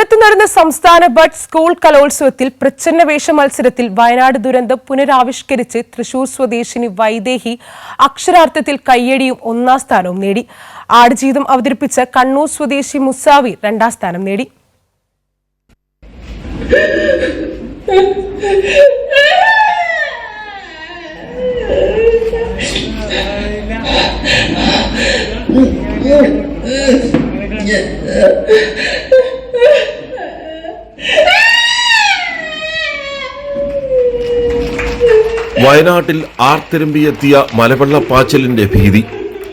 കൊല്ലത്ത് നടന്ന സംസ്ഥാന ബഡ് സ്കൂൾ കലോത്സവത്തിൽ പ്രച്ഛന്നവേഷ മത്സരത്തിൽ വയനാട് ദുരന്തം പുനരാവിഷ്കരിച്ച് തൃശൂർ സ്വദേശിനി വൈദേഹി അക്ഷരാർത്ഥത്തിൽ കയ്യടിയും 1ാം സ്ഥാനവും നേടി. ആടുജീവിതം അവതരിപ്പിച്ച കണ്ണൂർ സ്വദേശി മുസാവിർ 2ാം സ്ഥാനം നേടി. വയനാട്ടിൽ ആർത്തിരമ്പിയെത്തിയ മലവെള്ളപ്പാച്ചിലിന്റെ ഭീതി,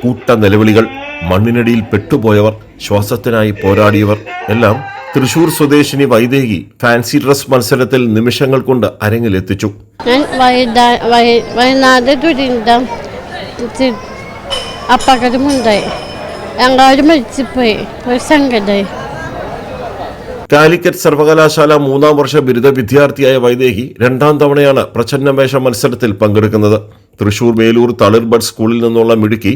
കൂട്ട നിലവിളികൾ, മണ്ണിനടിയിൽ പെട്ടുപോയവർ, ശ്വാസത്തിനായി പോരാടിയവർ എല്ലാം തൃശൂർ സ്വദേശിനി വൈദേഹി ഫാൻസി ഡ്രസ് മത്സരത്തിൽ നിമിഷങ്ങൾ കൊണ്ട് അരങ്ങിലെത്തിച്ചു. വയനാട് ദുരന്തം അപകടമുണ്ടായി, എല്ലാവരും മരിച്ചുപോയി, ഒരു സങ്കടമായി. കാലിക്കറ്റ് സർവകലാശാല 3ാം വർഷ ബിരുദ വിദ്യാർത്ഥിയായ വൈദേഹി 2ാം തവണയാണ് പ്രച്ഛന്നവേഷ മത്സരത്തിൽ പങ്കെടുക്കുന്നത്. തൃശൂർ മേലൂർ തളിർ ബഡ് സ്കൂളിൽ നിന്നുള്ള മിടുക്കി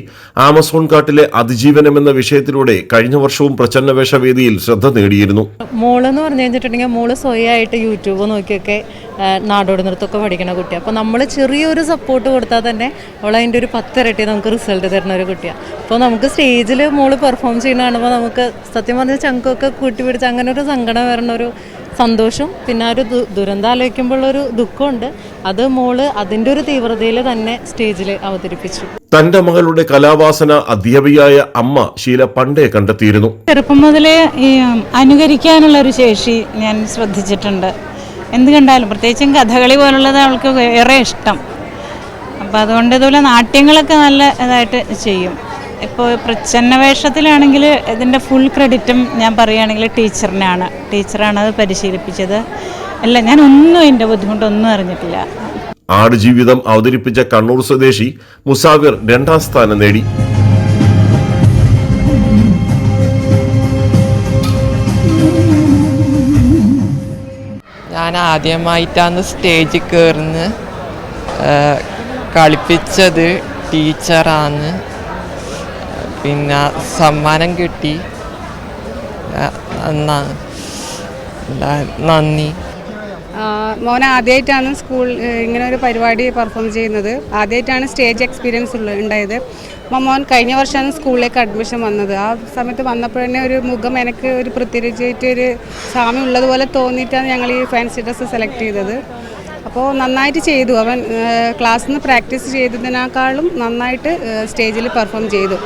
ആമസോൺ കാട്ടിലെ അതിജീവനം എന്ന വിഷയത്തിലൂടെ കഴിഞ്ഞ വർഷവും പ്രച്ഛന്നവേഷ വേദിയിൽ ശ്രദ്ധ നേടിയിരുന്നു. മോളെന്ന് പറഞ്ഞു കഴിഞ്ഞിട്ടുണ്ടെങ്കിൽ മോള് സ്വയമായിട്ട് യൂട്യൂബ് നോക്കിയൊക്കെ നാടോടി നൃത്തമൊക്കെ പഠിക്കുന്ന കുട്ടിയാണ്. അപ്പോൾ നമ്മൾ ചെറിയൊരു സപ്പോർട്ട് കൊടുത്താൽ തന്നെ അവൾ അതിൻ്റെ ഒരു 10 ഇരട്ടി നമുക്ക് റിസൾട്ട് തരുന്ന ഒരു കുട്ടിയാണ്. അപ്പോൾ നമുക്ക് സ്റ്റേജിൽ മോള് പെർഫോം ചെയ്യുന്ന കാണുമ്പോൾ നമുക്ക് സത്യം പറഞ്ഞാൽ ചങ്കൊക്കെ കൂട്ടിപ്പിടിച്ച് അങ്ങനെ ഒരു സങ്കടം വരണ ഒരു സന്തോഷം, പിന്നെ ഒരു ദുരന്തം ആലോചിക്കുമ്പോഴൊരു ദുഃഖമുണ്ട്. അത് മോള് അതിൻ്റെ ഒരു തീവ്രതയിൽ തന്നെ സ്റ്റേജിൽ അവതരിപ്പിച്ചു. തന്റെ മകളുടെ കലാവാസന അധ്യാപികയായ അമ്മ ഷീല പണ്ടേ കണ്ടെത്തിയിരുന്നു. ചെറുപ്പം മുതലേ അനുകരിക്കാനുള്ള ഒരു ശേഷി ഞാൻ ശ്രദ്ധിച്ചിട്ടുണ്ട്. എന്ത് കണ്ടാലും, പ്രത്യേകിച്ചും കഥകളി പോലുള്ളത് അവൾക്ക് ഏറെ ഇഷ്ടം. അപ്പോൾ അതുകൊണ്ട് ഇതുപോലെ നാട്യങ്ങളൊക്കെ നല്ല ഇതായിട്ട് ചെയ്യും. ഇപ്പോൾ പ്രച്ഛന്നവേഷത്തിലാണെങ്കിൽ ഇതിൻ്റെ ഫുൾ ക്രെഡിറ്റും ഞാൻ പറയുകയാണെങ്കിൽ ടീച്ചറാണ് അത് പരിശീലിപ്പിച്ചത്. അല്ല, ഞാനൊന്നും എൻ്റെ ബുദ്ധിമുട്ടൊന്നും അറിഞ്ഞിട്ടില്ല. ആടുജീവിതം അവതരിപ്പിച്ച കണ്ണൂർ സ്വദേശി മുസാവിർ 2ാം സ്ഥാനം നേടി. ഞാൻ ആദ്യമായിട്ടാണ് സ്റ്റേജിൽ കയറുന്നത്. കളിപ്പിച്ചത് ടീച്ചറാണ്. പിന്നെ സമ്മാനം കിട്ടി. നന്ദി. മോൻ ആദ്യമായിട്ടാണ് സ്കൂൾ ഇങ്ങനെ ഒരു പരിപാടി പെർഫോം ചെയ്യുന്നത്. ആദ്യമായിട്ടാണ് സ്റ്റേജ് എക്സ്പീരിയൻസ് ഉണ്ടായത്. അപ്പോൾ മോൻ കഴിഞ്ഞ വർഷമാണ് സ്കൂളിലേക്ക് അഡ്മിഷൻ വന്നത്. ആ സമയത്ത് വന്നപ്പോഴന്നെ ഒരു മുഖം എനിക്ക് ഒരു പ്രത്യേകിച്ചായിട്ട് ഒരു സാമ്യം ഉള്ളതുപോലെ തോന്നിയിട്ടാണ് ഞങ്ങൾ ഈ ഫാൻസി ഡ്രസ്സ് സെലക്ട് ചെയ്തത്. അപ്പോൾ നന്നായിട്ട് ചെയ്തു. അവൻ ക്ലാസ്സിൽ നിന്ന് പ്രാക്ടീസ് ചെയ്തതിനേക്കാളും നന്നായിട്ട് സ്റ്റേജിൽ പെർഫോം ചെയ്തു.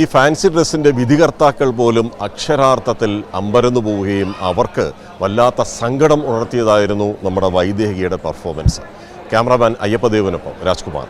ഈ ഫാൻസി ഡ്രസ്സിന്റെ വിധികർത്താക്കൾ പോലും അക്ഷരാർത്ഥത്തിൽ അമ്പരന്നു പോവുകയും അവർക്ക് വല്ലാത്ത സങ്കടം ഉണർത്തിയതായിരുന്നു നമ്മുടെ വൈദേഹിയുടെ പെർഫോമൻസ്. ക്യാമറാമാൻ അയ്യപ്പദേവനൊപ്പം രാജ്കുമാർ.